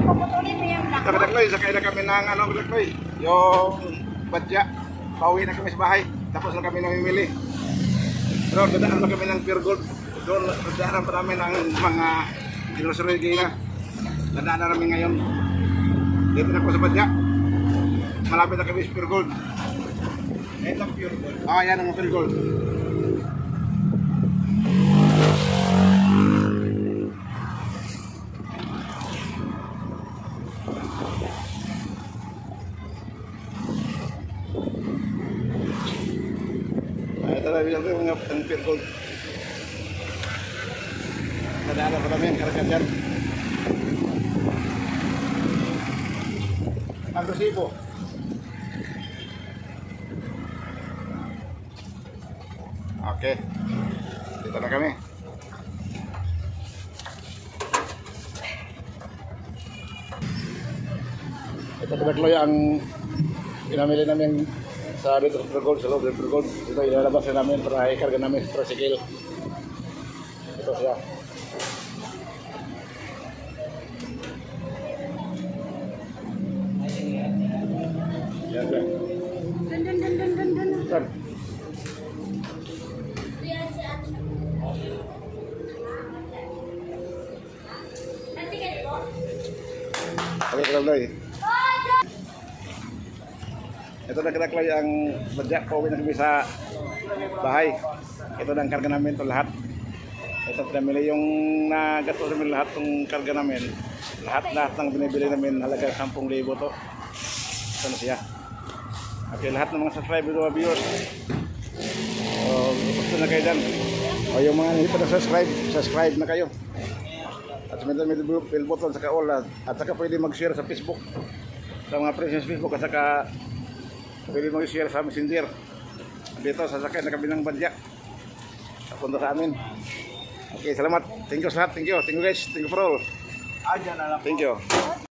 puputulin mo yung black. Dakloy, sakay na kami ng ano, Dakloy, yung badya. Pauwi na kami sa bahay. Tapos na kami namimili. Pero dadaan na kami ng Pure Gold. Doon, dadaan pa namin ang mga grocery na. Dadaan na namin ngayon. Dito na po sa badya. Malapit na kami sa Pure Gold. Ito ang Pure Gold. Ah, yan ang Pure Gold. Ito na yung mga Pure Gold. Nadaan pa namin, karagyan dyan. Ang resibo. Okay. Dito na kami. Ito pinagloy ang pinamili namin sa dito sa Pure Gold, sa loob ng Pure Gold. Ito ilalabas na namin para ikarga namin sa tricycle. Ito siya. Yan siya. Saan? Okay, Kalablay. Ito na Kalablay ang badya. Pauwi na kami sa bahay. Ito na ang karga namin ito lahat. Ito pinamili yung nagasto namin lahat ng karga namin. Lahat ng binibili namin halaga 10,000 to. Ito na siya. Okay, lahat ng mga subscriber o viewers. Gusto na kayo dyan. O yung mga hindi pa na-subscribe, subscribe na kayo. At may bell button saka all. At saka pwede mag-share sa Facebook. Sa mga friends sa Facebook. At saka pwede mag-share sa Messenger. Dito, sasakay na kami ng badya. Punta sa amin. Okay, salamat. Thank you sa lahat. Thank you. Thank you guys. Thank you for all. Thank you.